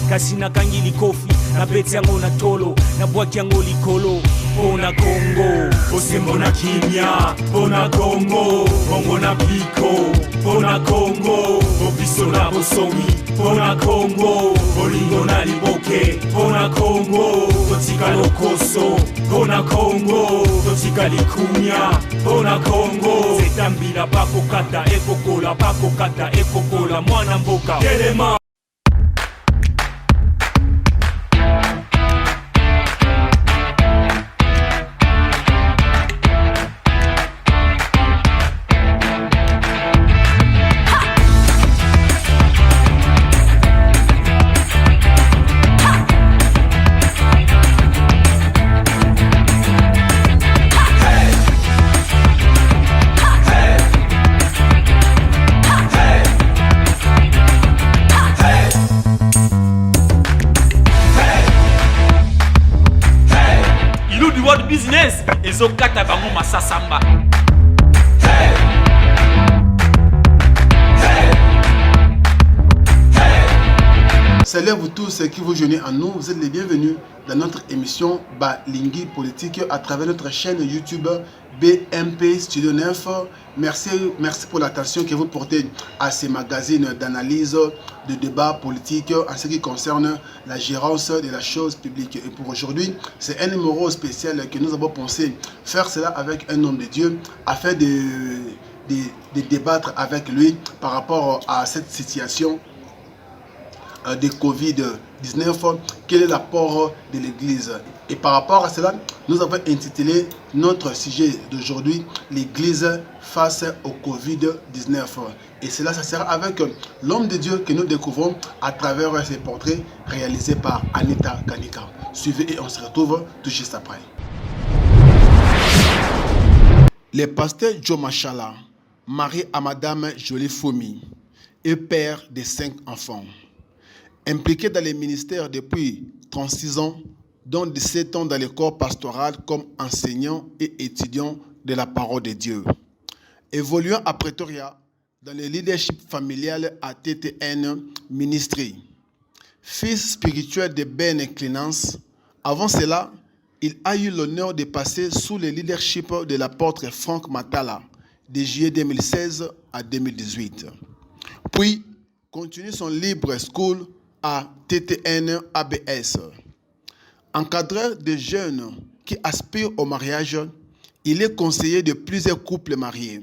kasi nakangi likofi na beti yango na tolo na bwaki yango likolo pona Congo osembo na kimia pona Congo bongo na piko pona Congo opiso na bosongi pona Congo bolingo na liboke pona Congo totika lokoso pona Congo totika likunya pona Congo setambila bakokata ekokola mwana mboka telema. Business ezokata bango masasamba. Salut à vous tous qui vous joignez à nous, vous êtes les bienvenus dans notre émission Balingi Politique à travers notre chaîne YouTube BMP Studio 9. Merci pour l'attention que vous portez à ces magazines d'analyse, de débat politique en ce qui concerne la gérance de la chose publique. Et pour aujourd'hui, c'est un numéro spécial que nous avons pensé faire cela avec un homme de Dieu afin de débattre avec lui par rapport à cette situation de Covid-19, quel est l'apport de l'Église. Et par rapport à cela, nous avons intitulé notre sujet d'aujourd'hui, l'Église face au Covid-19. Et cela, ça sera avec l'homme de Dieu que nous découvrons à travers ces portraits réalisés par Anita Kanika. Suivez et on se retrouve tout juste après. Le pasteur Joe Machala, mari à Madame Jolie Fomi et père de 5 enfants. Impliqué dans les ministères depuis 36 ans, dont 17 ans dans le corps pastoral comme enseignant et étudiant de la parole de Dieu. Évoluant à Pretoria dans le leadership familial à TTN Ministry. Fils spirituel de Ben Clénance, avant cela, il a eu l'honneur de passer sous le leadership de l'apôtre Frank Matala de juillet 2016 à 2018. Puis, continue son libre school à TTN ABS. Encadreur de jeunes qui aspirent au mariage, il est conseiller de plusieurs couples mariés.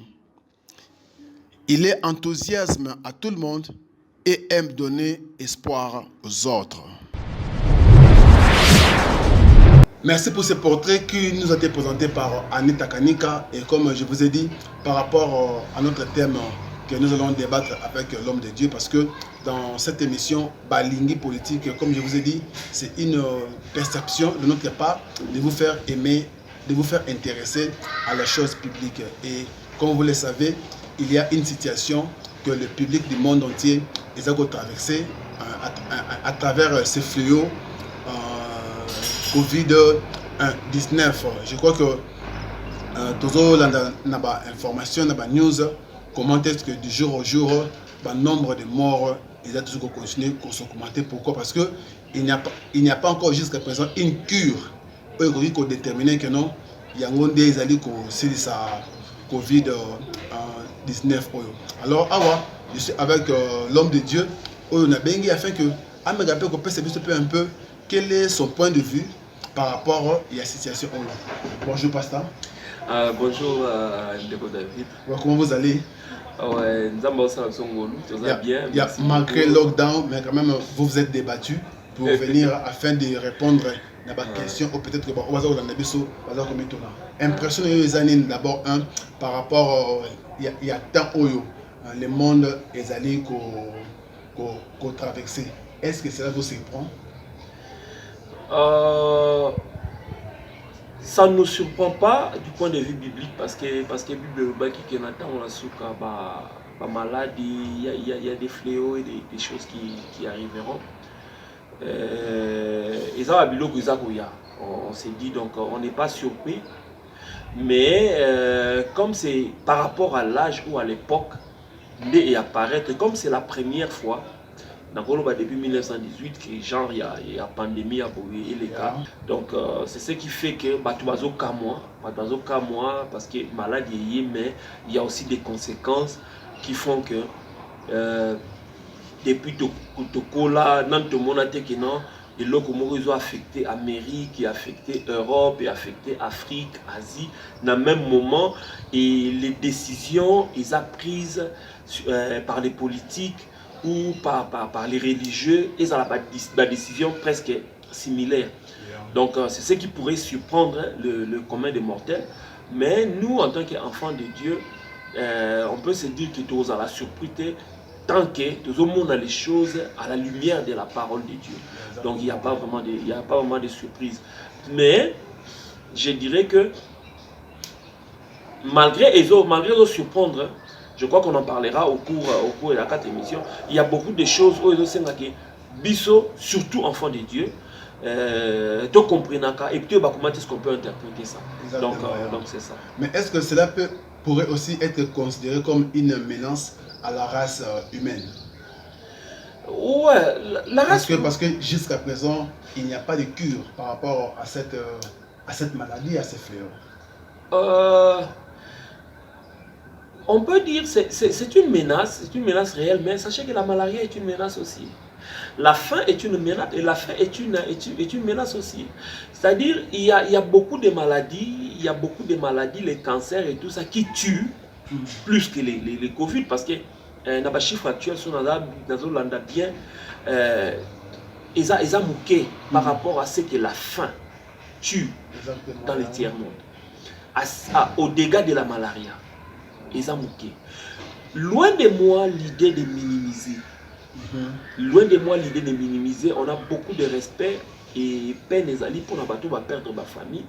Il est enthousiasme à tout le monde et aime donner espoir aux autres. Merci pour ce portrait qui nous a été présenté par Anita Kanika. Et comme je vous ai dit, par rapport à notre thème que nous allons débattre avec l'homme de Dieu, parce que dans cette émission Balingi Politique, comme je vous ai dit, c'est une perception de notre part de vous faire aimer, de vous faire intéresser à la chose publique. Et comme vous le savez, il y a une situation que le public du monde entier est à traverser à travers ce fléau Covid-19. Je crois que toujours dans l'information, dans la news, comment est-ce que du jour au jour, le nombre de morts, ils ont toujours continué à se commenter. Pourquoi? Parce qu'il n'y a pas encore jusqu'à présent une cure qui a déterminé que non, il y a des alliés qui ont Covid-19. Alors, je suis avec l'homme de Dieu, on a bien afin que Amégapé puisse un peu quel est son point de vue par rapport à la situation. Bonjour, pasteur. Bonjour, Ndeko David. Comment vous allez? Ouais, il y a malgré le lockdown, mais quand même, vous vous êtes débattu pour venir afin de répondre à la question, ou peut-être que on va voir dans impression les années d'abord par rapport il y a tant le monde est allé qu'on traverser. Est-ce que cela vous surprend? Ça ne nous surprend pas du point de vue biblique parce que Bible qui on a souka pas maladie, il y a des fléaux et des choses qui arriveront. Et ça on s'est dit donc on n'est pas surpris, mais comme c'est par rapport à l'âge ou à l'époque et apparaître, comme c'est la première fois, depuis 1918 que genre il y a pandémie à Bowie et les cas. Donc c'est ce qui fait que batuazo kamwa parce que malade mais il y a aussi des conséquences qui font que depuis Tokola nanto monate que non et là comment ils ont affecté Amérique et affecté Europe et affecté Afrique, Asie dans le même moment et les décisions ils ont prises par les politiques ou par les religieux, ils ont la décision presque similaire. Donc c'est ce qui pourrait surprendre le commun des mortels. Mais nous, en tant qu'enfants de Dieu, on peut se dire que tu as la surprise tant que tu as les choses à la lumière de la parole de Dieu. Donc il n'y a pas vraiment de surprise. Mais je dirais que malgré les surprendre, je crois qu'on en parlera au cours de la 4 émissions. Il y a beaucoup de choses où Bisso, surtout enfant de Dieu, tu comprends et puis comment est-ce qu'on peut interpréter ça. Donc c'est ça. Mais est-ce que cela pourrait aussi être considéré comme une menace à la race humaine? Ouais, la race. Parce que jusqu'à présent, il n'y a pas de cure par rapport à cette maladie, à ces fléaux. On peut dire que c'est une menace réelle, mais sachez que la malaria est une menace aussi. La faim est une menace et la faim est une menace aussi. C'est-à-dire il y a beaucoup de maladies, les cancers et tout ça qui tuent plus que les Covid parce que dans les chiffres actuels sont dans bien ils ont manqué par rapport à ce que la faim tue dans le tiers-monde. Au dégât de la malaria. Ils ont manqué. Loin de moi l'idée de minimiser. Loin de moi l'idée de minimiser. On a beaucoup de respect et peine et ali pour la bateau va perdre ma famille.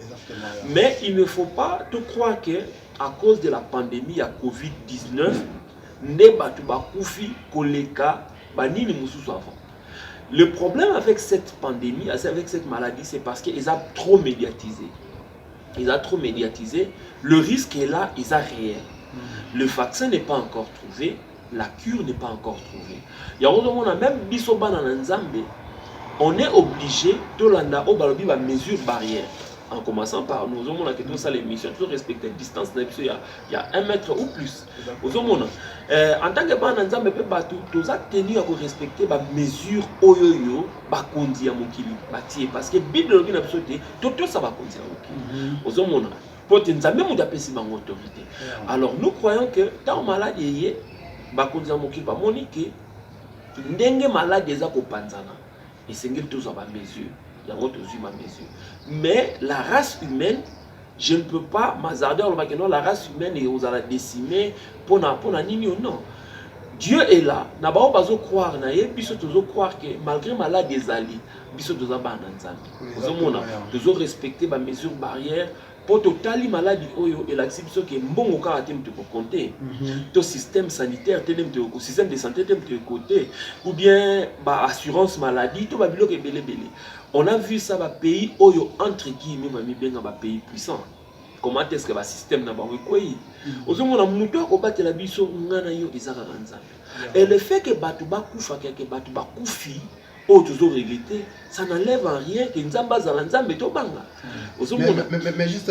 Mais il ne faut pas te croire que à cause de la pandémie à Covid-19, ne bateau ba koufi koleka banini mususu avant. Le problème avec cette pandémie, avec cette maladie, c'est parce qu'ils ont trop médiatisé. Ils ont trop médiatisé. Le risque est là, ils ont réel. Le vaccin n'est pas encore trouvé, la cure n'est pas encore trouvée. Il y a même bisoba dans Nzambe, on est obligé de l'anda au balobi ba mesure barrière. En commençant par nous, on a que tout ça l'émission, toujours respecter la distance, il y a 1 mètre ou plus. En tant que ban Nzambe peut pas tout ça tenir à respecter ba mesure oyoyo ba kondi ya mokili batie parce que Bible lobi na bisoté tout ça va kondi ya mokili. Autorité. Alors nous croyons que dans malade yé bakonzi ya mokili ba monique ndenge malade eza ko panzana et sengeli tous ba mesure yango tozu ma mesure. Mais la race humaine, je ne peux pas m'hazarder en le non la race humaine et aux la décimer pour na nini ou non. Dieu est là, na ba bazo croire na ye biso tozo croire que malgré malade ezali biso toza ba na nzambe. Ozomona tozo respecter ba mesure barrière pour totali maladie oyo et la biso ke mbongo ka atem te compter to système sanitaire telem te système de santé tem te côté ou bien ba assurance maladie to ba biloko ebele bele. On a vu ça ba pays oyo entre guillemets ba mi benga ba pays puissant. Comment est-ce que le système n'a pas réussi? Ozomona muto akobatela biso ngana yo ezaka nzambe. Et le fait que batuba kufa que batuba kufi oh toujours regretter, ça n'enlève en rien que nzamba za nzambe to banga. Mais juste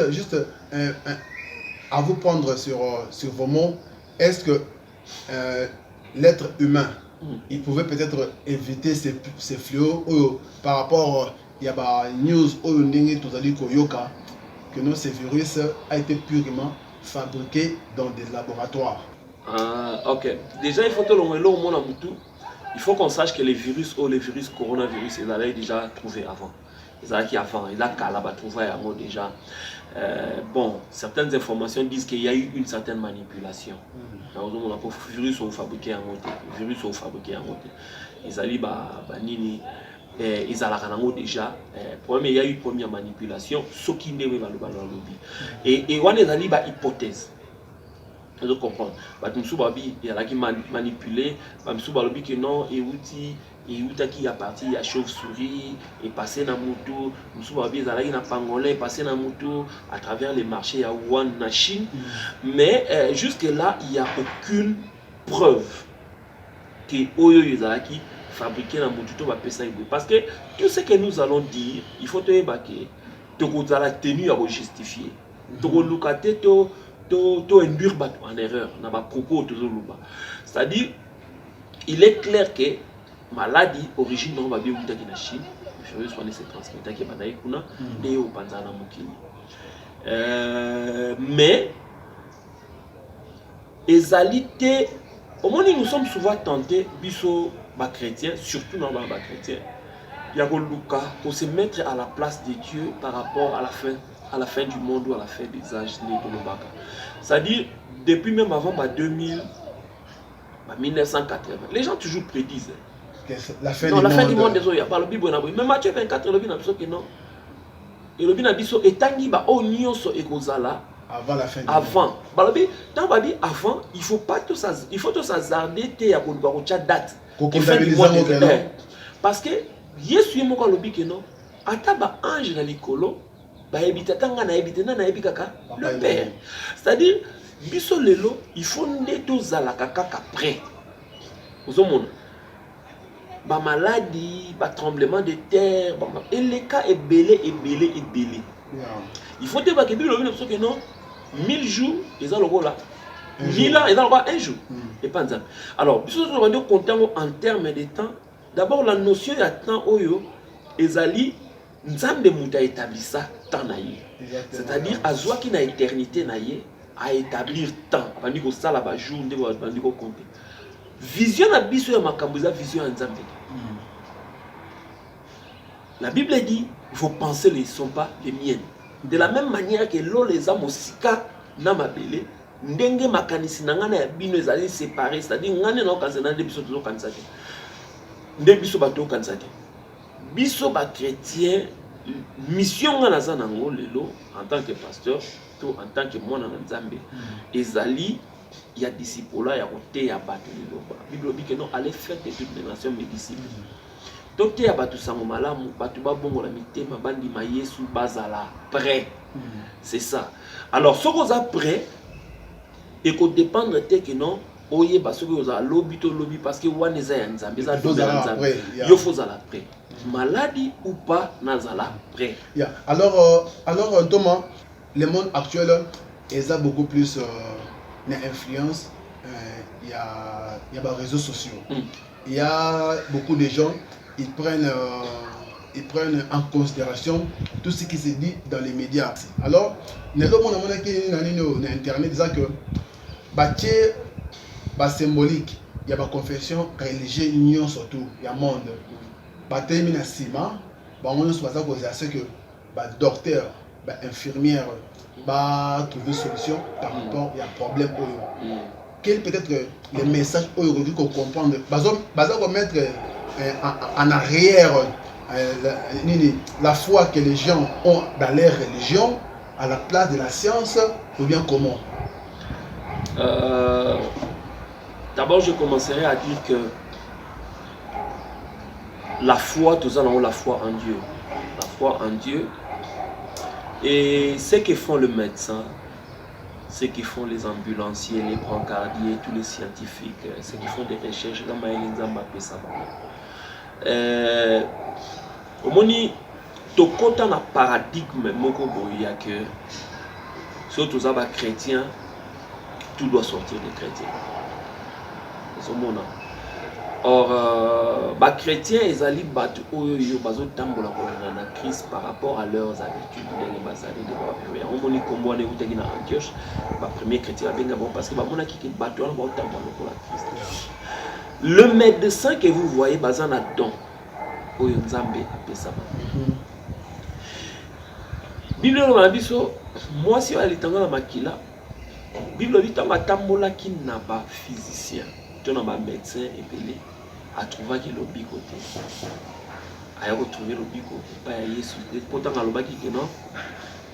à vous prendre sur vos mots, est-ce que l'être humain il pouvait peut-être éviter ces fléaux par rapport il y a des news où ndenge tozali koyoka que non, ce virus a été purement fabriqué dans des laboratoires. Ok. Déjà, il faut que il faut qu'on sache que les virus ou les virus coronavirus, ils allaient déjà trouver avant. Ils allaient avant, ils allaient trouver avant déjà. Bon, certaines informations disent qu'il y a eu une certaine manipulation. Les virus sont fabriqués en monté. Les virus sont fabriqués en monté. Ils allaient nini. Ils allaient déjà. Il y a eu une première manipulation. Ce qui n'est pas le lobby. Et on est allé à hypothèse. Vous comprenez? Il y a qui manipulé. Que non, et qui a parti à chauve-souris et passé dans moto. Il a pangolais passé dans moto à travers les marchés à Wuhan, en Chine. Mais jusque là, il n'y a aucune preuve que Oyo Yuzaki fabriquer dans mon tuto parce que tout ce que nous allons dire, il faut te évacuer. Tu as la tenue à justifier. Tu as induire en erreur dans ma propos. C'est-à-dire, il est clair que maladie origine dans la vie de la Chine, je vais soigner ces transmetteurs qui est au Panzana Mokini. Mais, égalité, au moment où nous sommes souvent tentés, biso les chrétiens, surtout dans les chrétiens, il y a pour se mettre à la place de Dieu par rapport à la fin du monde ou à la fin des âges. C'est-à-dire, depuis même avant 2000, 1980, les gens toujours prédisent. La fin du monde, il y a pas le Bible. Mais Matthieu 24, le Bible que non. Et le Bible est tangible, avant la fin du monde. Avant, il faut pas tout ça, il faut tout s'hasarder à date. Parce que Yesu est mon lobby que non. Ataba ange na likolo, ba ebita tanga na ebita na ebikaka le père. C'est-à-dire biso lelo, il faut neto zalaka kaka près. Ozomona. Ba maladie, ba tremblement de terre, et les cas est belé. Il faut te ba que Bible le que non 1000 jours, ils ont le là. 1000 ans, ils ont le un jour. Et pas ça. Alors, biso on va compter en termes de temps. D'abord, la notion de temps, ezali, nzambe muta établi ça temps naïe. C'est-à-dire, à zwa qui na éternité naïe, à établir temps. Bandi ko sala ba jour, bandi ko compter. Vision na biso ya makambuza, vision ya nzambe. La Bible dit, il faut penser les sont pas les miennes. De la même manière que l'eau les âmes osika na mabele, ndenge makanisi nangana ya bino ezali séparés, c'est-à-dire ngane na okazena de biso tozo kansate. Nde biso bato kansate. Biso ba chrétien mission ngana za nango lelo en tant que pasteur, to en tant que mwana na Nzambe, ezali ya disciple ya kote ya bato lelo. Bible dit que non, allez faire de toutes les nations mes disciples. Tote ya bato sango malamu, bato ba bongo la mitema bandi ma Yesu bazala prêt. C'est ça. Alors ce qu'on a prêt et qu'on dépendre de que non oye baso que oza lobby to lobby parce que wana eza ya Nzambe eza Nzambe. Yo faut zala prêt. Maladie ou pas nazala prêt. Alors Thomas, le monde actuel ils a beaucoup plus d'influence. Il y a des réseaux sociaux. Il y a beaucoup de gens ils prennent en considération tout ce qui se dit dans les médias. Alors, nous avons sur Internet disant que symbolique, il y a une confession religieuse, union surtout, il y a un monde. Il y a un ciment, on se que docteur, infirmière, trouver une solution par rapport à un problème. Quel peut être le message aujourd'hui qu'on comprend? On mettre en arrière la foi que les gens ont dans leur religion à la place de la science, ou bien comment? D'abord, je commencerai à dire que la foi, tous avons la foi en Dieu. La foi en Dieu. Et ce que font les médecins, ce que font les ambulanciers, les brancardiers, tous les scientifiques, ceux qui font des recherches, au moni, to kota na paradigme moko boya que surtout ça ba chrétien, tout doit sortir des chrétiens. Or, ba chrétien ezali batu oyo yo bazo tambola na Christ par rapport à leurs habitudes les bazali de ba. On moni kombo na utaki na Antioche, ba premier chrétien benga bon parce que ba mona ki batu na ba tambola pour la Christ. Le médecin que vous voyez bazana don oyo Nzambe apesama. Bible na biso moi si alitanga na makila Bible dit tanga tambola ki na ba physicien, to na ba médecin epelé a trouvé que le bicoté. A retrouvé le bicoté pas Yesu. Pourtant à l'obaki que non.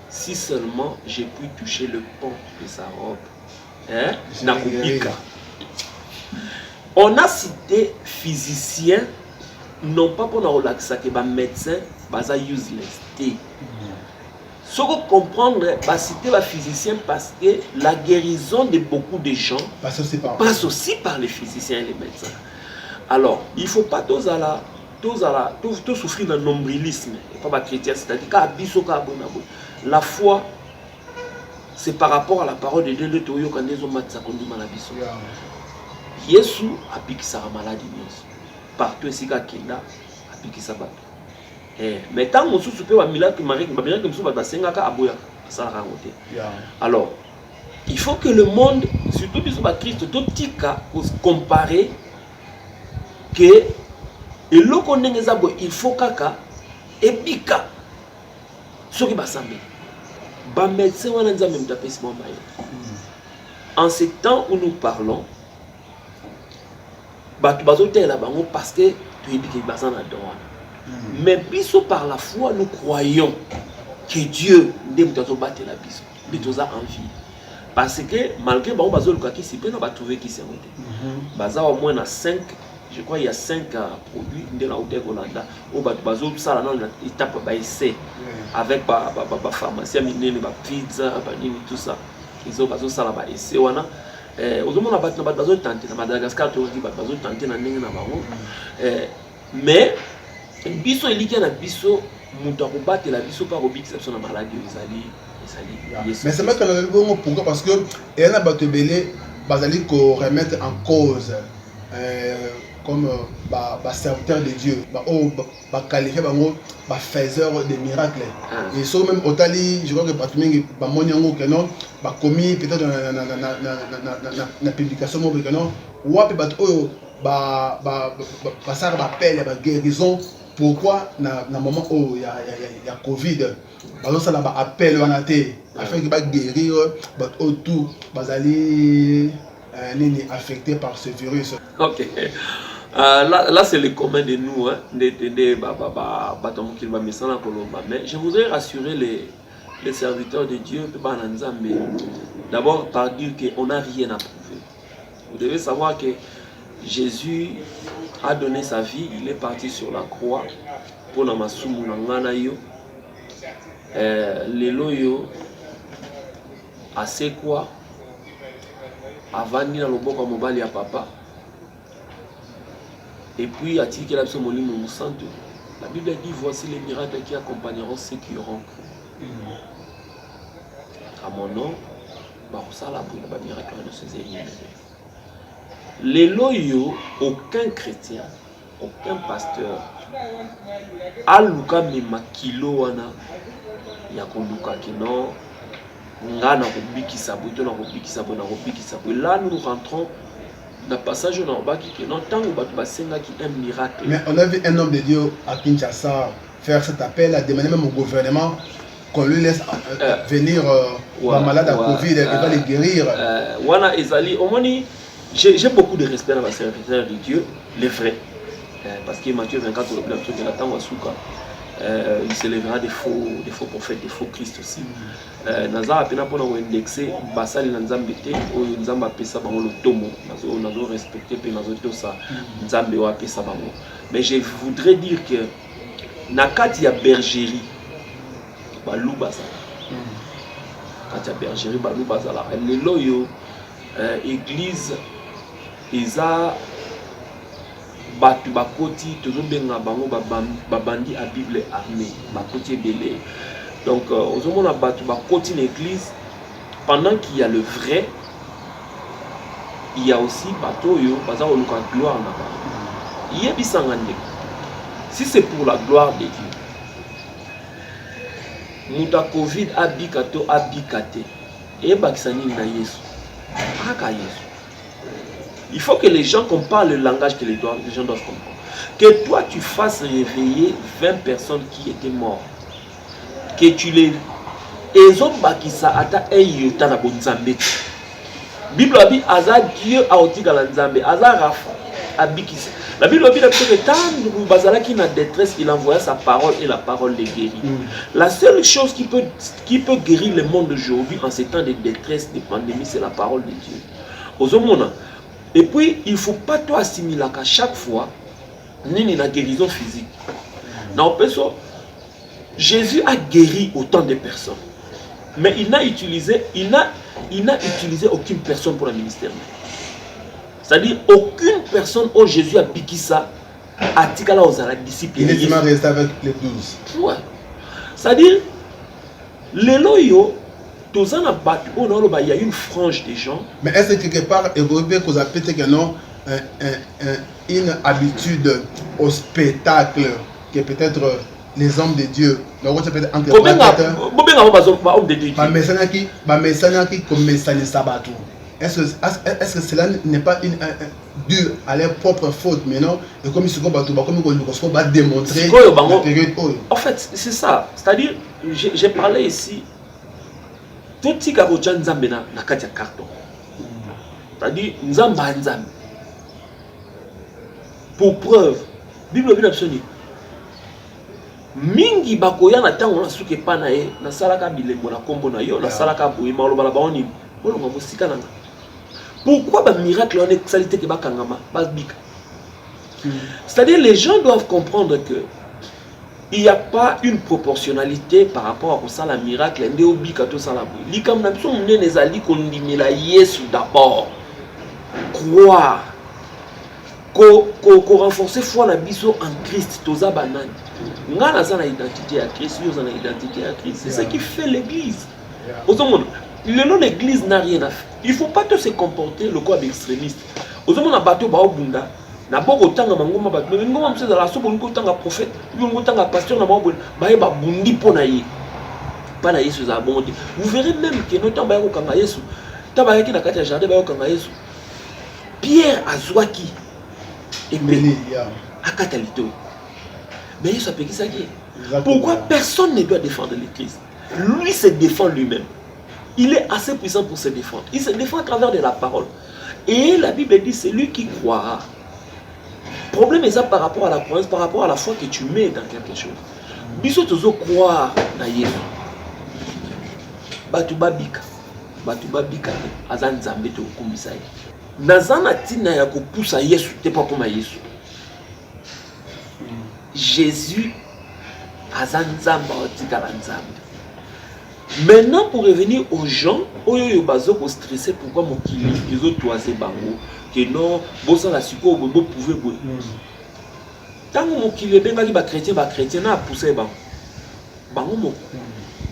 Si seulement j'ai pu toucher le pont de sa robe. Hein? Nakubika. On a cité physicien non pas pour nous relaxer que les médecins sont useless. Ce qu'on comprendre, citer les physiciens parce que la guérison de beaucoup de gens passe aussi par les physiciens et les médecins. Alors, il ne faut pas tous souffrir d'un nombrilisme, et pas chrétien, c'est-à-dire la foi, c'est par rapport à la parole de Dieu de Toyo quand ils ont matza kondi malabiso. Yesu apikisa maladie nyonso. Partout ici kenda apikisa bato. Mais tant que sous super miracle Marie, miracle comme ça va senga ka aboya ça la raconter. Alors, il faut que le monde, surtout biso ba Christ, tout tika pour comparer que et loko ndenge zabo il faut kaka ebika soki basambe. Ba médecin wana nzambe mtapesi mo maye. En ce temps où nous parlons, bato bazotela bango parce que tu ebiki bazana droit. Mais biso par la foi nous croyons que Dieu ndem tazo battre la biso. Bitoza envie. Parce que malgré bango bazoluka ki sipe na ba trouver ki se monté. Baza au moins na 5, je crois il y a 5 produits ndena hotel Holanda au bato bazo sala na étape ba essai avec ba pharmacie minene ba pizza ba nini tout ça. Ils ont bazo sala ba essai wana ozomona bato na bazo tenter na Madagascar to ki bazo tenter na ndenge na bango mais biso eliki na biso muta ko battre la biso par obix na maladie ezali. Mais c'est vrai que nous pourquoi parce que il y a bato belé bazali ko remettre en cause comme serviteur de Dieu qualifié ba faiseur de miracles et so même otali je crois que bato mingi ba monyango que non ba commis peut-être na publication mo que non wapi bato oyo ba ça ba appel ba guérison. Pourquoi na moment où il y a Covid, ça là appel wana té afin que ba guérir but autour bazali affecté par ce virus. OK. Là c'est le commun de nous hein mais je voudrais rassurer les serviteurs de Dieu d'abord par dire qu'on n'a rien à prouver. Vous devez savoir que Jésus a donné sa vie, il est parti sur la croix pour la masumu nangana yo lelo yo assez quoi avandi na loboko mobali ya papa et puis a-t-il la molimo musantu. La Bible dit voici les miracles qui accompagneront ceux qui auront cru. À mon nom ça la miracle de ces événements. Les loyaux, aucun chrétien, aucun pasteur, a luka mema kilo wana ya koluka kino ngana kobikisa buto na kobikisa bona kobikisa. Là nous rentrons dans le passage dans le baki que non tant que bato basenga qui un miracle. Mais on a vu un homme de Dieu à Kinshasa faire cet appel à demander même au gouvernement qu'on lui laisse venir malade à Covid et va les guérir. Wana ezali omoni. J'ai beaucoup de respect dans la serviteur de Dieu, les vrais. Parce que Matthieu 24, il s'élèvera des faux prophètes, des faux Christ aussi. Naza a pena pour indexer, basali nanzambe te, ou nzamba pesa bango le tomo, nazo respecter pe nazo to ça, nzambe wa pesa bango. Mais je voudrais dire que nakati ya bergerie, balou bazala. Kati ya bergerie, balou bazala. Le loyo église eza batu bakoti tozobenga bango babandi à Bible armée bakoti belé. Donc ozomona batu bakoti l'église pendant qu'il y a le vrai, il y a aussi bato yo baza oluka gloire na ba. Yebisanga ndeko. Si c'est pour la gloire de Dieu. Muta Covid abikato abikate. Et bakisani na Yesu. Il faut que les gens comprennent le langage que les gens doivent comprendre. Que toi tu fasses réveiller 20 personnes qui étaient mortes. Que tu les ezobakisa ata eyota na bonzambe. Bible a dit aza Dieu a otika la nzambe aza rafa abikisa. La Bible a dit que tant bazala qui na détresse il envoya sa parole et la parole les guérit. La seule chose qui peut guérir le monde aujourd'hui en ces temps de détresse, de pandémie, c'est la parole de Dieu. Ozomona. Et puis il faut pas toi assimiler qu'à chaque fois ni la guérison physique. Non, perso, Jésus a guéri autant de personnes. Mais il n'a utilisé aucune personne pour le ministère. C'est-à-dire, aucune personne où Jésus a piqué ça, a dit qu'elle a la disciple. Il est seulement resté avec les 12. Ouais. C'est-à-dire, les loyaux, tous en abattu, il y a une frange des gens. Mais est-ce que quelque part, vous pouvez vous appeler que non, une habitude au spectacle que peut-être les hommes de Dieu, donc ça peut être entre est-ce que cela n'est pas dû à leur propre faute, mais non, et comme ils se va démontrer la période. En fait, c'est ça. C'est-à-dire, j'ai parlé ici, tout ce qui a été Nzambe na kati ya carton. C'est-à-dire, Nzamba Nzambe. Pour preuve, Bible bien absolue. Mingi bakoya na tango na suke pa na ye, na salaka bilembo na kombo na yo, na salaka boye maloba la baoni. Bolonga mosika nanga. Pourquoi ba miracle on est salité que ba kangama, ba bika. C'est-à-dire les gens doivent comprendre que il n'y a pas une proportionnalité par rapport à ça la miracle ndé obika to sala boye. Likam na biso munene ezali kondimela Yesu d'abord. Croire ko renforcer foi na biso en Christ toza banane. Ngana za na identité à Christ, yo za na identité à Christ. C'est ce qui fait l'église. L'église n'a rien à faire. Il ne faut pas se comporter le corps extrémiste. Aux hommes, on a battu au Bunda. Na boko tanga mangoma bat mais ngoma mseza la sobo ngo tanga prophète ngo tanga pasteur na mabo ba ba bundi pona ye pas na Yesu za bonté. Vous verrez même que notre ba ko kanga Yesu taba yaki na kati ya jardin ba ko kanga Yesu Pierre azwaki et Béni akatalito mais Yesu a péki ça qui pourquoi personne ne doit défendre l'église. Lui se défend lui-même. Il est assez puissant pour se défendre. Il se défend à travers de la parole. Et la Bible dit c'est lui qui croira. Le problème est ça par rapport à la croyance, par rapport à la foi que tu mets dans quelque chose. Biso tozo croire na Yesu. Batu babika azan nzambe to kumbisa ye. Nazana tina ya kopusa Yesu te pas comme Yesu. Jésus azan nzamba otikala nzambe. Maintenant, pour revenir aux gens, ils sont stressés pourquoi mon kili, ils ont toisé bango, que non, bon ça la suko, bon pouvez boire. Tant que mon kili est bien chrétien, n'a poussé bango. Bango mon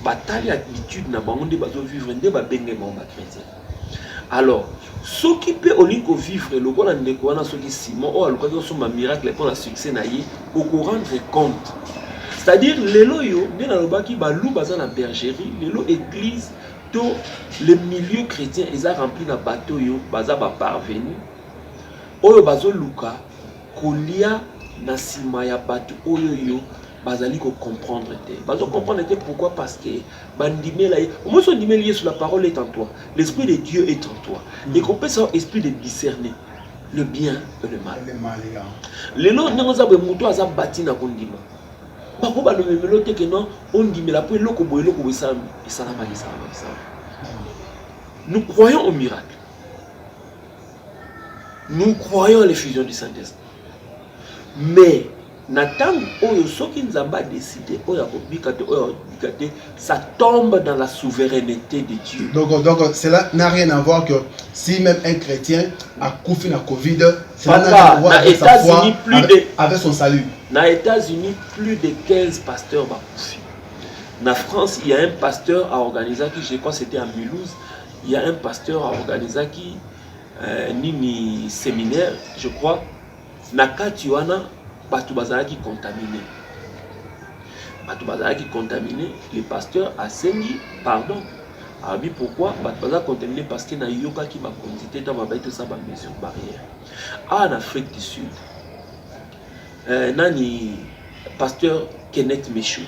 bataille habitude na bango de bazo vivre de ba benge bango ba chrétien. Alors, ceux qui peut au lieu vivre le quoi na ndeko na ceux qui Simon ou alors qui sont ma miracle pour la succès na yé, au rendre compte. C'est-à-dire, les loyaux, qui balou dans la bergerie, les loyaux église, tous les milieux chrétiens, ils ont rempli la bateau, ils ont parvenu. Oyo bazo luka, kolia na simaya bateau, oyo bazali ko comprendre te. Bazo comprendre te pourquoi parce que bandimé là, moi son dimé lié sur la parole est en toi, l'esprit de Dieu est en toi. Et qu'on peut savoir esprit de discerner le bien et le mal. Les loyaux n'ont pas muto aza bati na kondima. Nous croyons au miracle. Nous croyons à l'effusion du Saint-Esprit. Mais Nathan oyo soki nzamba décidé ça tombe dans la souveraineté de Dieu. Donc cela n'a rien à voir que si même un chrétien a couffé la Covid, cela n'a rien à voir avec sa foi, avec son salut. Dans les États-Unis, plus de 15 pasteurs ont couffé. En France, il y a un pasteur à organiser qui, je crois que c'était à Mulhouse, il y a un pasteur à organiser qui, nini séminaire, je crois, Nakatiwana, Batubazara qui contaminé. Batubazara qui contaminé, le pasteur a saigné, pardon. Alors, pourquoi Batubazara contaminé? Parce qu'il y a un yoga qui m'a conduit dans ma bête, ça m'a mis sur barrière. En Afrique du Sud, nani pasteur Kenneth Michou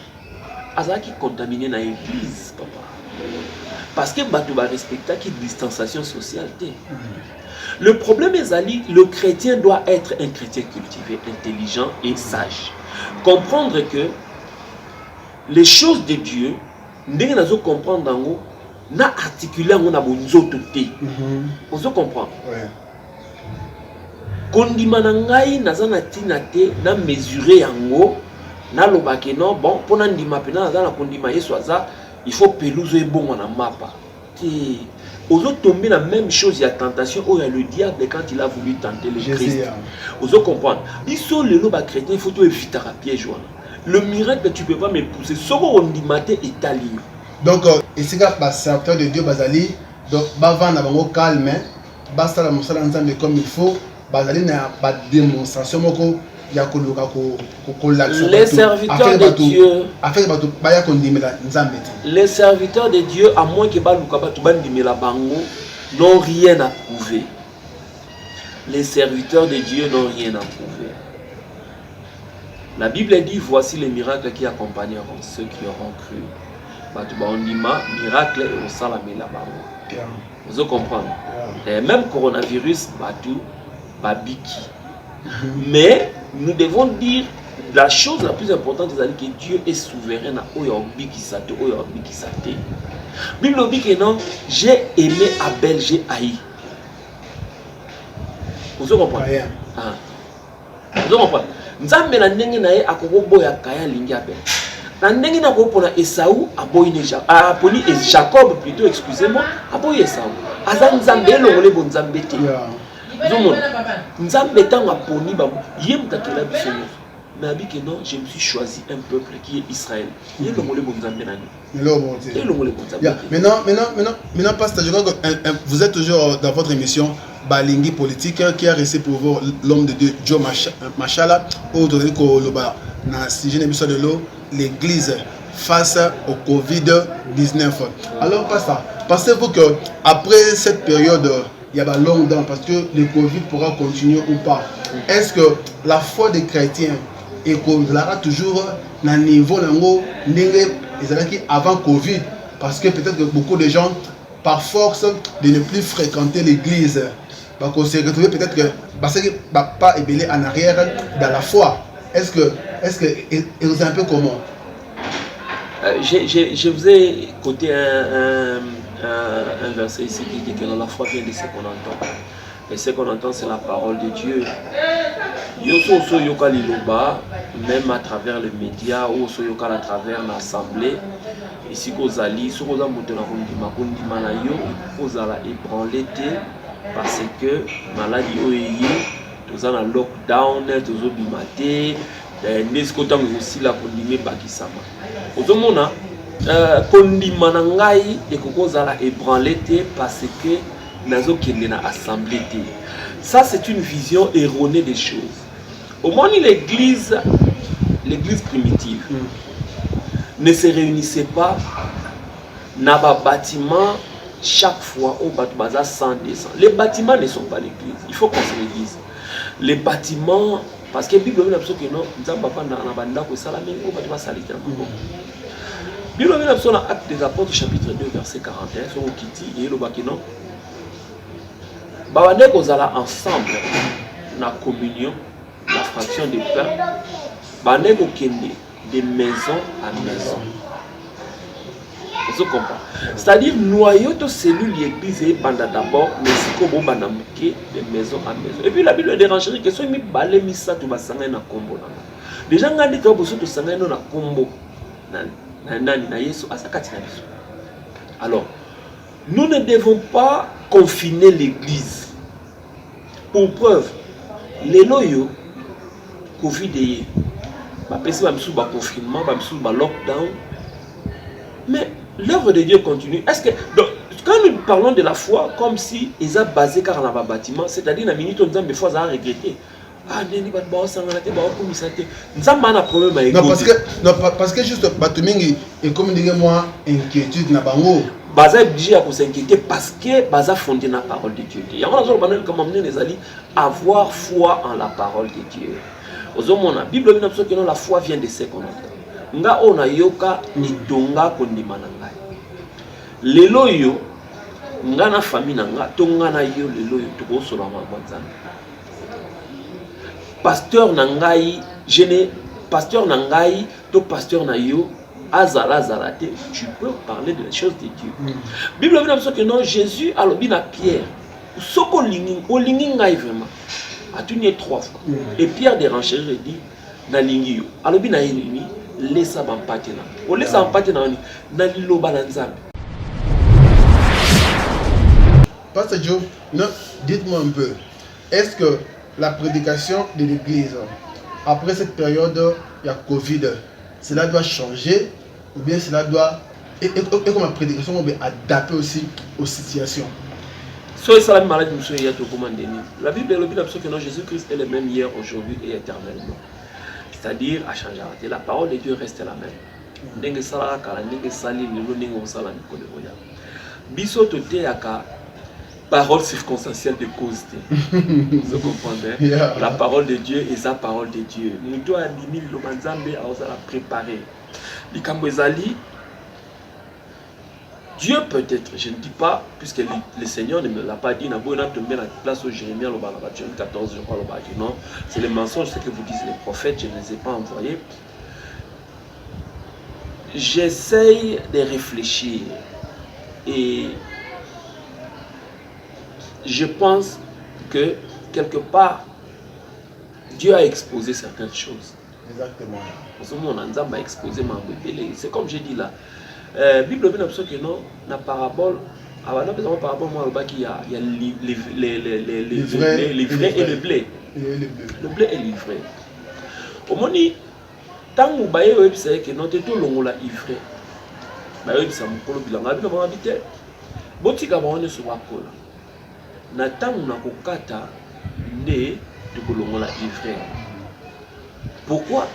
aza qui contaminé na église papa parce que batu ba respecta qui distanciation sociale. Le problème est ali le chrétien doit être un chrétien cultivé, intelligent et sage. Comprendre que les choses de Dieu ndenge nazo comprendre dango na articuler ngo na bonzoto te. On se comprend. Ouais. Kondima na ngai naza na tina te na mesurer yango na lobake non bon pona ndima pena naza na kondima Yesu aza il faut peluso e bongo na mapa te Ozo tomber la même chose, il y a tentation, il y a le diable quand il a voulu tenter le Christ. Ozo comprendre. Ils sont les lobes chrétiens, il faut tout éviter à piège. Le miracle, tu ne peux pas m'épouser. Soro on dit matin est à l'île. Donc, ici, il y a un serviteur de Dieu, Bazali. Donc, Bavan a un calme, basta la monsala ensemble comme il faut. Bazali n'a pas de démonstration. Les serviteurs de Dieu, les serviteurs de Dieu, à moins que n'ont rien à prouver. Les serviteurs de Dieu n'ont rien à prouver. La Bible dit, voici les miracles qui accompagneront ceux qui auront cru. On dit, miracle et au salamé là-bas. Vous comprenez? Et même coronavirus, babiki. Mais nous devons dire la chose la plus importante, c'est que Dieu est souverain à Oyorbi qui s'atte, Oyorbi qui s'atte. Bible dit que non, j'ai aimé Abel, j'ai haï. Vous comprenez? Vous comprenez? Nzambe na ndenge na ye akoboya kaya lingi Abel. Na ndenge na kopona Esau aboyi neja. Aponi Jacob plutôt, excusez-moi, aboyi Esau. Aza nzambe elongole bon nzambe te. Nzambe tanga poni ba yem takela biso. Mais abike non, je me suis choisi un peuple qui est Israël. Elongole bon nzambe nani. Elongole bon nzambe. Maintenant pasteur, je crois que vous êtes toujours dans votre émission Balingi politique qui a resté pour vous l'homme de Dieu Joe Machala au l'église face au Covid-19. Alors pasteur, pensez-vous que après cette période il y a longtemps parce que le Covid pourra continuer ou pas, est-ce que la foi des chrétiens est toujours dans le niveau avant Covid, parce que peut-être que beaucoup de gens par force de ne plus fréquenter l'église, on s'est retrouvé peut-être que parce que pas ébélé en arrière dans la foi. Est-ce que vous êtes un peu comment? Je vous ai coté un verset ici qui dit que la foi vient de ce qu'on entend. Et ce qu'on entend, c'est la parole de Dieu. Yoso yoka liloba, même à travers les médias, ou so yoka à travers l'assemblée. Ici qu'aux alliés, sur aux amouteurs na yo, aux ala ébranlé parce que maladie oeye, tous en lockdown, tous au bimate, n'est-ce qu'autant aussi la condimé bakisama. Aux homona, condimana ngai et qu'aux ala ébranlé parce que nazo kende na assemblée. Ça c'est une vision erronée des choses. Au moins l'église primitive ne se réunissait pas dans un bâtiment chaque fois au bâtiment 100 200. Les bâtiments ne sont pas l'église. Il faut qu'on se le dise. Les bâtiments, parce que la Bible dit que non, nous avons pas dans banda ko salamé au bâtiment salitaire. Bible dit dans Actes des Apôtres chapitre 2 verset 41 sur Okiti et le bakino. Babane ko zala ensemble na communion, la fraction des pains. Babane ko kende de maison à maison. Vous comprenez? C'est-à-dire, noyau de cellules l'église est pendant d'abord, mais c'est comme on a de maison à maison. Et puis la Bible dérange que si on balé misa tu vas s'engager na combo. Les gens ont dit que vous êtes s'engager na combo. Na Yesu asakati na biso. Alors, nous ne devons pas confiner l'église. Pour preuve, les loyaux Covid ba pesi ba misu ba confinement, ba misu ba lockdown. Mais l'œuvre de Dieu continue. Est-ce que donc, quand nous parlons de la foi comme si ils ont basé car dans un bâtiment, c'est-à-dire la minute où nous avons des fois à regretter. Ah, neni ba ba sangalate ba ko misate. Nous avons un problème avec non parce que juste batumingi et comme dire moi inquiétude na bango. Baza obligé à s'inquiéter parce que baza fondé dans la parole de Dieu. Il y a un autre comme amener les alliés avoir foi en la parole de Dieu. La Bible dit que la foi vient de ce qu'on entend. Nga ona yoka itonga kondima na ngai. Lelo yo nga na famille na nga tonga na yo lelo yo to kosola mwanzana. Pasteur na ngai, pasteur na ngai to pasteur na yo azala zalate, tu peux parler de les choses de Dieu. Bible dit que non, Jésus a lobi na Pierre. Soko lingi ngai vraiment. A tenu 3 fois. Et Pierre dérange et dit na lingi yo. Alobi na yini laissa bampatena. O laissa bampatena na liloba na Nzambe. Pasteur Joe, dites-moi un peu, est-ce que la prédication de l'église, après cette période, il y a Covid, cela doit changer ou bien cela doit... Et comme la prédication, on va adapter aussi aux situations. La Bible est que Jésus-Christ est le même hier, aujourd'hui et éternellement. C'est-à-dire, à changer. La parole de Dieu reste la même. Parole circonstancielle de cause. Vous comprenez? Yeah. La parole de Dieu est sa parole de Dieu. Nous devons préparer. Dieu peut-être, je ne dis pas, puisque le Seigneur ne me l'a pas dit, n'a pas tombé dans la place où Jérémie, 14, je crois, non, c'est le mensonge, ce que vous disent les prophètes, je ne les ai pas envoyés. J'essaye de réfléchir et je pense que quelque part, Dieu a exposé certaines choses. Exactement. On a exposé ma bébé. C'est comme j'ai dit là. Bible a dit que non, la parabole, il y a les vrais et le blé. Le blé est livré. Au moment où tant que vous avez que non, tout le monde est livré. Vous avez ça, vous avez habité. Botika ba on se wakola. Na tangu na kokata nde tukolongola livré. Pourquoi?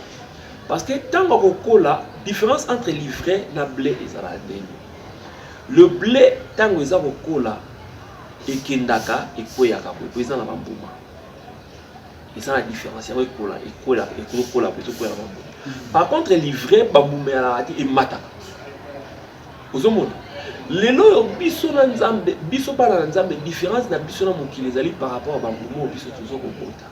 Parce que tant que la différence entre livret et blé est la même. Le blé, tant que vous avez et kendaka et koyaka, vous avez la bambouma. Et ça la différence. Par contre, livret, bambouma et mata. Vous avez les lois biso na nzambe, biso pa na nzambe, différence na biso na mokili ezali par rapport à bambouma biso toujours kokota.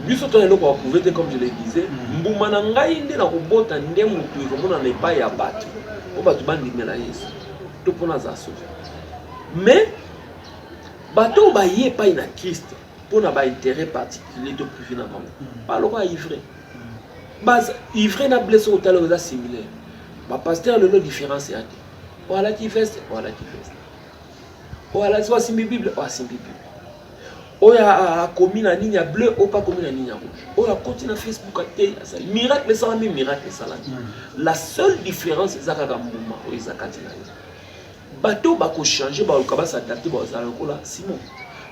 Biso to eloko wa prouver comme je le disais, mbuma na ngai nde na kobota nde mutu ekomona na epai ya bato po bato bandimela Yesu to mpona za sauve. Mais bato baye epai na Christ mpona baintérêt particulier to privé na bango baloko ya ivre ivre na blesse otala eza similaire. Pasteur le lot différence ya te wala ki veste wala soit simbi Bible ou simbi Bible. Oya a commis na ligne bleue ou pas commis na ligne rouge. Oya continue Facebook à te miracle ça même miracle ça. La seule différence c'est ça ka mbuma o ezakati na. Bateau ba ko changer ba ko ba s'adapter ba za lokola Simon.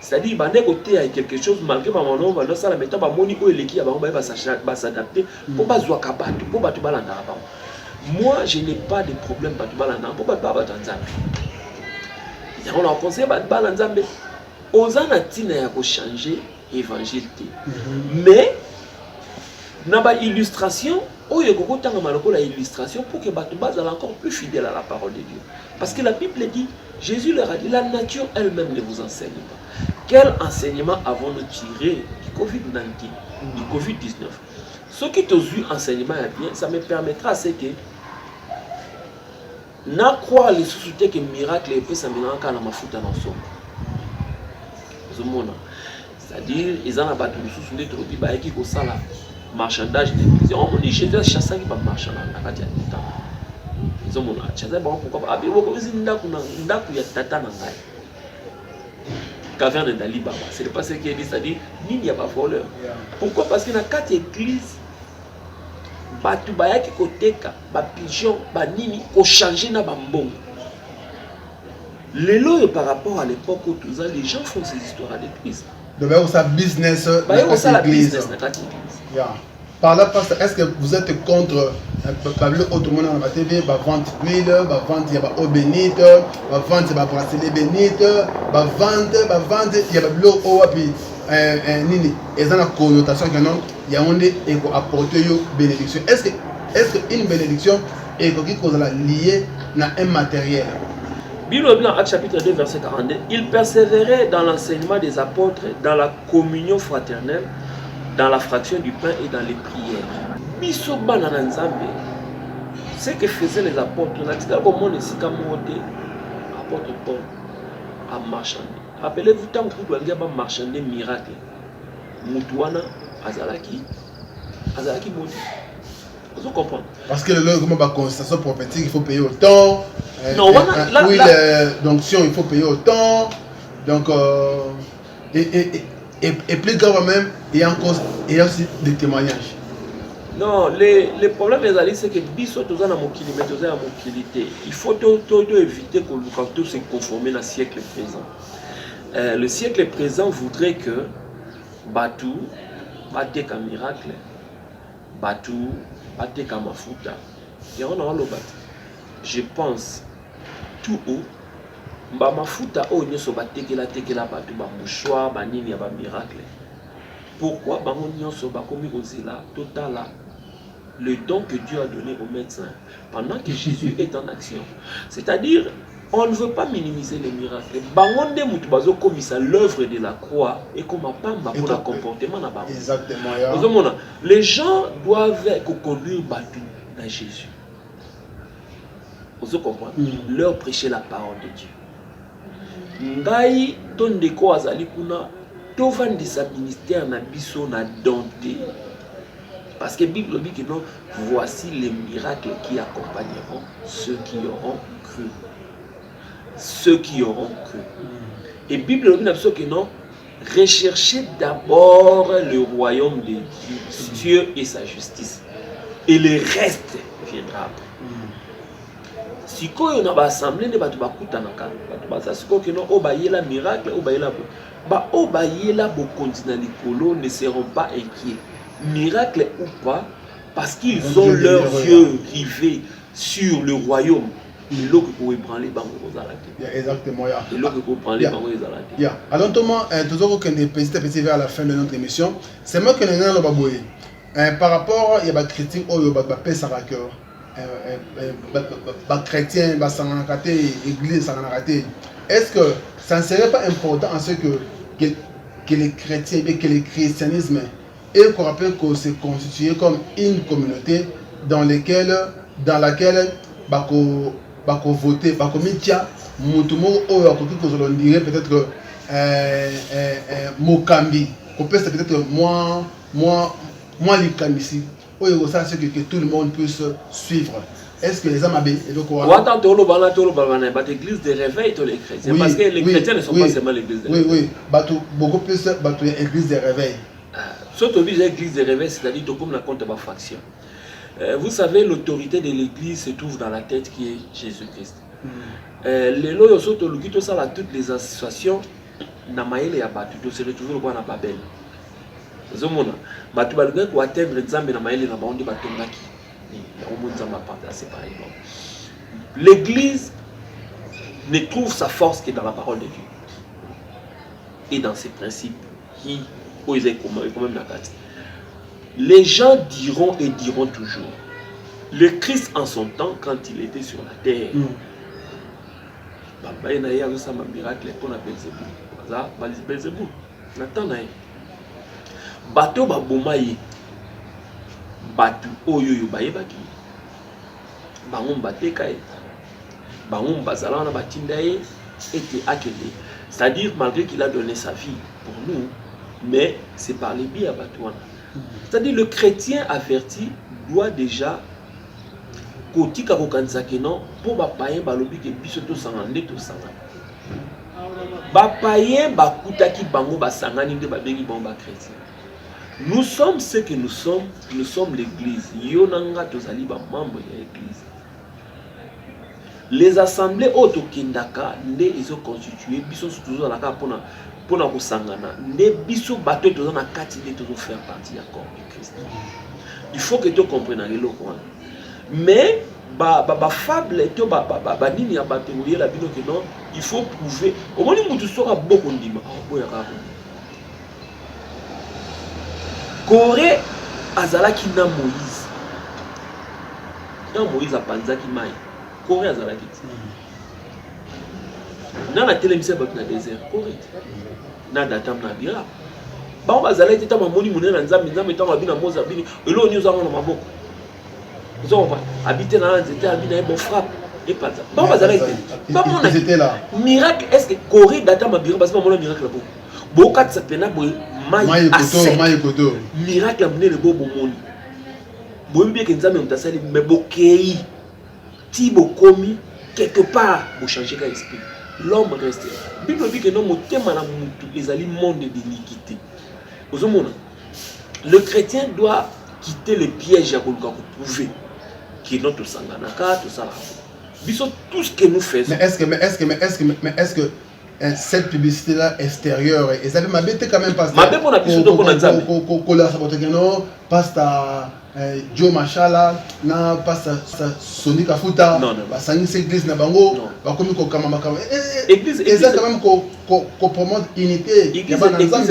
C'est-à-dire bande côté il y a quelque chose malgré ba mono ba ça la méthode ba moni o eleki ya ba ba s'adapter pour ba zwa ka bateau pour bateau ba landa ba. Moi je n'ai pas de problème bateau ba landa pour bateau ba tanzania. Il y a on a conseillé ba landa mais Osana tina ya ko changer évangile. Mais na ba illustration oyo ko tanga maloko la illustration pour que bato bazala encore plus fidèle à la parole de Dieu. Parce que la Bible dit, Jésus leur a dit, la nature elle-même ne vous enseigne pas. Quel enseignement avons-nous tiré du Covid-19, du Covid-19? Ce qui te vu enseignement est bien, ça me permettra c'est que na croire les sociétés que miracle et puis ça me rend na mafuta na somo. C'est-à-dire, ils ont abattu le sous les trobis, qui ont ça là, marchandage de on est chez eux, chasseur qui va marcher dans la radio. Ils ont mon chasseur, pourquoi pas? Caverne d'Ali Baba, c'est pas ce qui est dit, c'est-à-dire, il n'y a pas voleur. Pourquoi? Parce qu'il y a 4 églises, batu bayaki koteka, ba pigeon, ba nini, ko changer na bambon. Les lois par rapport à l'époque où tous les gens font ces histoires à l'église. Donc, ça business. La business. Par là, est-ce que vous êtes contre Pablo Automone dans la TV, vendre l'huile, vendre eau bénite, vendre bracelet bénite, vendre il y a l'eau au puis nini. Et ça a une connotation que non, il y a un apporter une bénédiction. Est-ce qu'une bénédiction est liée à un matériel? Bible blanc, Actes chapitre 2, verset 42, il persévérait dans l'enseignement des apôtres, dans la communion fraternelle, dans la fraction du pain et dans les prières. Bisoba na nzambe, ce que faisaient les apôtres, on a dit comment les apôtre Paul a marchandé. Rappelez-vous tant que vous doit marchander miracle. Mutuana azalaki modi. Vous comprenez? Parce que le comment la constatation prophétique, il faut payer autant. Non, voilà, oui, l'onction, il faut payer autant. Donc, et plus grave même, il y a aussi des témoignages. Non, les problèmes c'est que biso tous en mokili, mais tous en mokilité. Il faut éviter que se conformer au siècle présent. Le siècle présent voudrait que Batou bate un miracle, Batou bate un mafuta. Et on a le bat. Je pense tout haut. Ba mafuta o nyoso batekela Batou ba mouchoir ba nini ba miracle. Pourquoi ba nyoso ba komi kozela totala le don que Dieu a donné aux médecins pendant que Jésus est en action. C'est-à-dire, on ne veut pas minimiser les miracles. Bangonde mutubazo comme ça l'œuvre de la croix et comme pamba pour le comportement na bango. Exactement. Les gens doivent conduire Batou à Jésus. Vous comprenez? Leur prêcher la parole de Dieu. Ngai ton deko azali kuna tovandisa ministère na biso na donté. Parce que la Bible dit que non, voici les miracles qui accompagneront ceux qui auront cru. Ceux qui auront cru. Et la Bible dit que non, recherchez d'abord le royaume de Dieu et sa justice. Et le reste viendra après. Si on a assemblé, on va la miracle, ne seront pas inquiets. Miracle ou pas, parce qu'ils ont leurs yeux rivés sur le royaume. Et là que vous prendre les bancs aux arrêtés. Exactement. Et là que vous prendre les bancs aux arrêtés. Alors Thomas, toujours qu'on est petit vers la fin de notre émission, c'est moi qui n'ai rien baboué. Par rapport, il y a des critiques où il y a des cœur. Les chrétiens, les églises, est-ce que ça ne serait pas important en ce que les chrétiens, que le christianisme et qu'on rappelle qu'on s'est constitué comme une communauté dans laquelle bako voter, bako mitia mutumo ou à côté que l'on dirait peut-être Mokambi, qu'on peut peut-être moi l'ici, où il ça c'est que tout le monde puisse suivre. Est-ce que les hommes abbés et donc attends l'église de réveil tous les chrétiens parce que les chrétiens ne sont pas seulement l'église de réveil. Beaucoup plus l'église de réveil. Surtout l'église de réveil, c'est-à-dire comme la compte de ma fraction. Vous savez, l'autorité de l'église se trouve dans la tête qui est Jésus-Christ. Les lois sont toutes les associations Namaël et Abatou se retrouvent au na Babel. Zomona, Batou balga ko atteindre Nzambe Namaël et Nabaondi Batongaki. L'église ne trouve sa force que dans la parole de Dieu et dans ses principes qui les gens diront et diront toujours. Le Christ en son temps, quand il était sur la terre, il y a un miracle pour la Belzéboul. Bateau babomaye, bateau oyo baye baki, bangom batekaye, bangom bazala na batindaye était accueilli. C'est-à-dire malgré qu'il a donné sa vie pour nous, mais c'est par les biais à Batouana. C'est-à-dire le chrétien averti doit déjà côté kabokansake non pour bapayen balobi ke biso to sangande to sangana. Bapayen bakutaki bango basangani nde babengi bango ba chrétien. Nous sommes ce que nous sommes l'église. Yonanga tozali ba membre de l'église. Les assemblées autokendaka nde iso constituer biso toujours la pour na kusangana nde biso bato tozo na kati nde tozo faire partie du corps de Christ. Il faut que tu comprennes le coin. Mais ba fable to ba nini ya bato la bino que non, il faut prouver. Au moins mutu sera beaucoup ndima. Boya ka. Corée azalaki na Moïse. Dans Moïse a panzaki mai. Corée azalaki. Dans la télévision dans le désert, Corée. Dans datam na bira. Ba bazalaki tama moni munena nzambe tama bina moza bini. Elo nyu za na maboko. Ils ont habité dans les États, habité dans les frappes et pas ça. Ba bazalaki. Ba mona. Miracle est-ce que Corée datam na bira parce que mon miracle là. Bokat sa pena boy. Miracle amené le beau moni. Boyembi bien que nzambe mutasali mais bokei ti bokomi quelque part pour changer l'esprit. L'homme reste. Bible dit que non motema na mutu ezali monde d'iniquité. Le chrétien doit quitter le piège à koluka ko prouver que notre sanganaka tout ça. Biso tout ce que nous faisons. Mais est-ce que cette publicité là extérieure et ça m'a bête quand même parce que m'a bête pour la publicité qu'on a nzambe. Kola sabotekeno pasta Joe Machala na pasta Sony Kafuta basangi église na bango bakomi ko kama makama église ça quand même ko promote unité église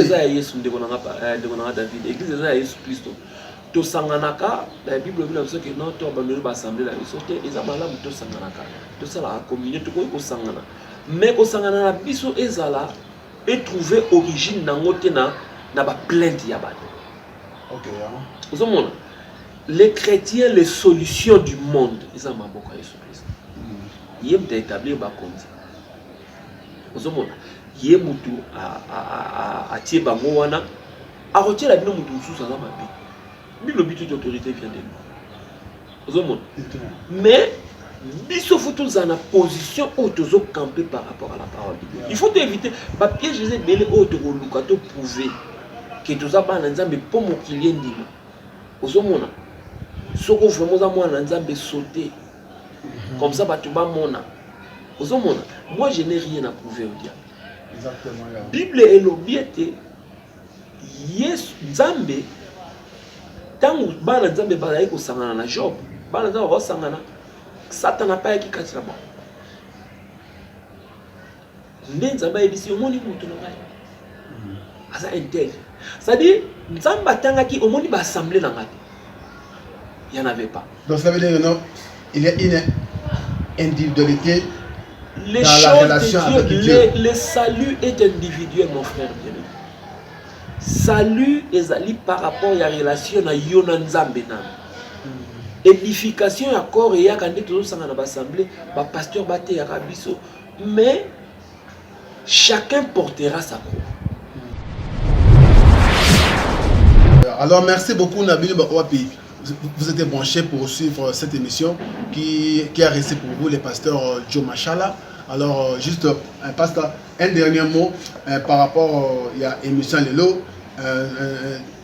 ça Yesu ndeko na David église ça Yesu Kristo to sanganaka la Bible dit que que non to bandoli ba assemblée la biso te eza malamu to sanganaka to sala communion to ko sangana mais ko sangana na biso ezala et trouver origine nango te na ba plainte ya bato. OK. Vous les chrétiens, les solutions du monde, ils ont beaucoup à Jésus-Christ. Ils ont établi un compte. Vous savez, ils ont tout à tirer bangoana, à retirer la vie de sous sa main. Mais le but d'autorité vient de nous. Vous savez, mais biso faut tous en position où tous camper par rapport à la parole de Dieu. Il faut éviter ba piège les belé auto lukato prouver que tous ça ba nzambe pour mon client ndima. Vous savez, soko vraiment mwana nzambe sauter comme ça batuba mona ozomona moi je n'ai rien à prouver au diable exactement Bible et l'obiete yes nzambe tangu bana nzambe bazali ko sangana na Job bana nzambe ba sangana Satan n'a pas yaki katira ba nzambe ebisi omoni mutu na ngai asa intel c'est-à-dire nzamba tangaki omoni ba assemblée na ngai. Il n'y en avait pas. Donc ça veut dire que non, il y a une individualité les dans la relation avec Dieu. Le salut est individuel, mon frère bien-aimé. Salut est par rapport à la relation à Yonanzambe. Édification à corps et à quand tout ça dans l'assemblée, ba pasteur baté ya rabiso, mais chacun portera sa croix. Alors merci beaucoup Nabil Bawapi. Vous êtes branchés pour suivre cette émission qui a resté pour vous les pasteurs Joe Machala. Alors juste un dernier mot par rapport à l'émission Lelo.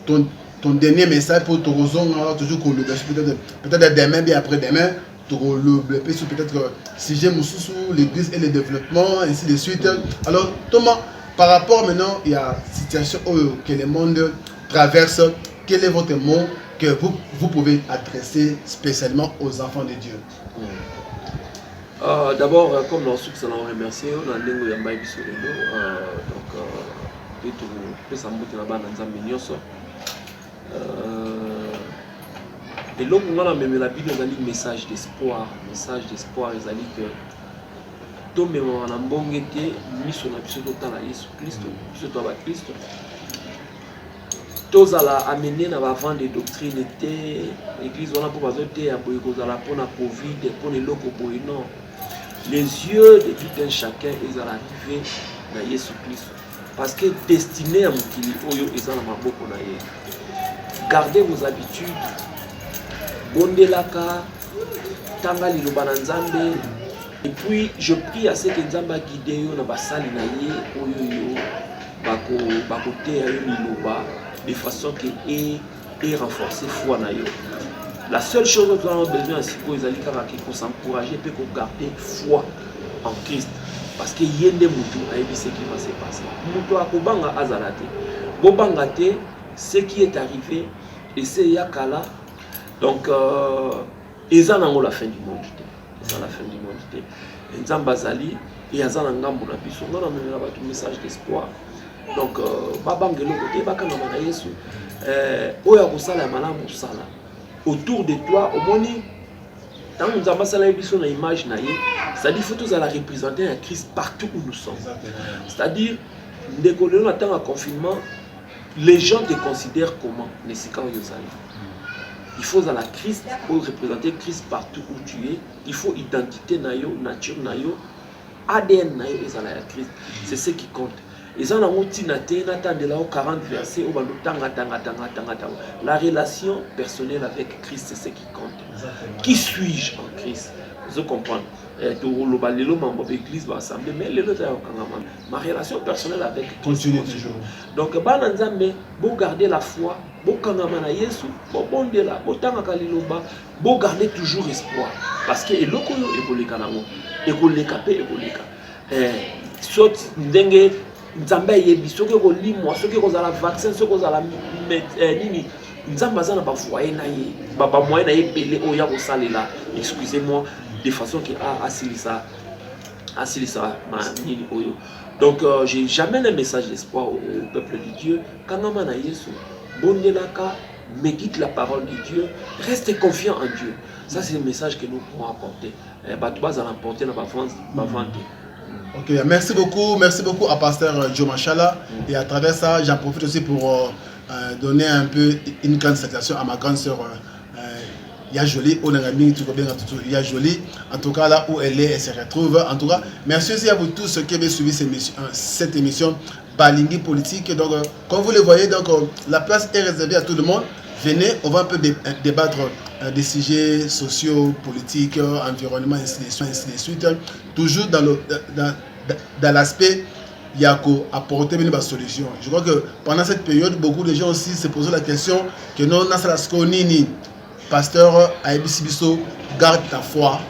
Ton dernier message pour Torozon, toujours peut-être demain, bien après-demain, peut-être sujet Moussou, l'église et le développement, ainsi de suite. Alors Thomas, par rapport maintenant, il y a une situation que le monde traverse. Quel est votre mot que vous pouvez adresser spécialement aux enfants de Dieu? D'abord, comme nous allons remercier, on a un Yamba Bisolelo, donc peut s'emboutir là-bas dans un mignon. Et là, on a même la Bible, on a un message d'espoir, ils ont dit que tout le monde a un bon été, mission na biso totala Yesu Christ, biso to ba Christ. Tous à amener dans la vente de doctrines était l'église on a pour bazoter à boykozala pour la Covid pour les locaux non les yeux de tout un chacun ils allaient arriver dans Jésus Christ parce que destiné à mukili oyo ils ont la maboko na ye. Gardez vos habitudes bondelaka tanga liloba na nzambe et puis je prie à ce que nzamba guide yo na basali na ye oyo bako te yo liloba de façon qu'il renforce foi na yo. La seule chose que nous avons besoin c'est qu'on s'encourager et qu'on garde foi en Christ parce que yende mutu aibi ce qui va se passer. Mutu akobanga azalate. Bobangate ce qui est arrivé et c'est yakala donc eza nango la fin du monde. C'est la fin du monde. Nzambazali et azana ngambo na biso. On a même un message d'espoir. Donc babangelo côté bakana na Yesu oya kosala malamu sala autour de toi au moni tant nous avons sala biso na image na ye c'est-à-dire faut tous à la représenter un Christ partout où nous sommes. C'est-à-dire ndekolo na temps à confinement les gens te considèrent comment les sika yozali. Il faut à la Christ pour représenter Christ partout où tu es. Il faut identité na yo, nature na yo, ADN na yo ezala ya Christ. C'est ce qui compte. Ils ont la 40 versets où la relation personnelle avec Christ, c'est ce qui compte. Qui suis-je en Christ? Vous comprenez? L'église va assembler, mais ma relation personnelle avec Christ continue toujours. Donc, vous gardez la foi, vous gardez toujours espoir. Parce que Nzambe yebi soki kolimwa soki kozala vaccin soki kozala nini Nzambe aza na ba foyer na ye ba moyen na ye belé oya kosalela excusez-moi de façon que asilisa nini oyo. Donc j'ai jamais un message d'espoir au peuple de Dieu kangama na Yesu bondelaka médite la parole de Dieu, reste confiant en Dieu. Ça c'est le message que nous pouvons apporter. Batouba à l'emporter dans ma vente. Ok, merci beaucoup à Pasteur Joe Machala. Et à travers ça, j'en profite aussi pour donner un peu une grande salutation à ma grande sœur Yajoli. Yajoli, en tout cas là où elle est, elle se retrouve. En tout cas, merci aussi à vous tous qui avez suivi cette émission Balingi Politique. Donc, comme vous le voyez, donc, la place est réservée à tout le monde. Venez, on va un peu débattre des sujets sociaux, politiques, environnement, ainsi de suite. Toujours dans l'aspect, il y a apporter une solution. Je crois que pendant cette période, beaucoup de gens aussi se posent la question que non, Nasalasko-Nini, pasteur Aïbisibiso, garde ta foi,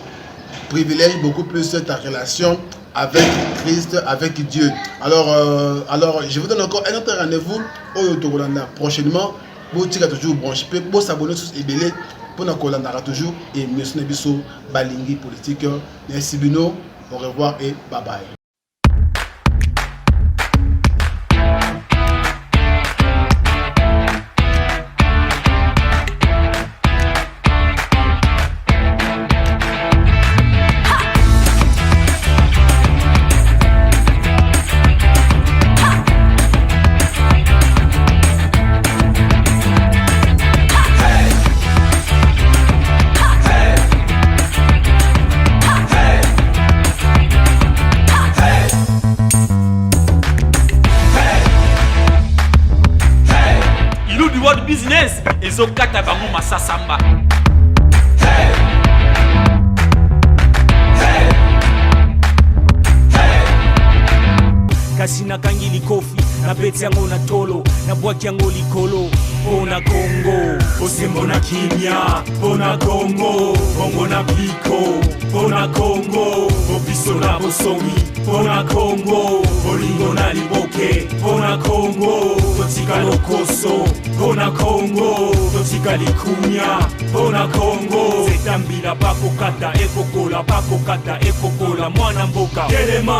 privilège beaucoup plus ta relation avec Christ, avec Dieu. Alors, je vous donne encore un autre rendez-vous au Togolanda prochainement. Vous tirez toujours branché, vous s'abonner sur Ebele pour nous collaborer toujours et monsieur Nebiso Balingi Politique. Merci Bino, au revoir et bye bye. Business ezokata bango masasamba. Kasi nakangi likofi na beti yango na tolo na bwaki yango likolo pona Congo osembo na kimia pona Congo bongo na piko pona Congo obiso na bosomi pona Congo olingo na liboke pona Congo totika lokoso pona Congo totika likumia pona Congo zetambila bakokata ekokola mwana mboka Kelema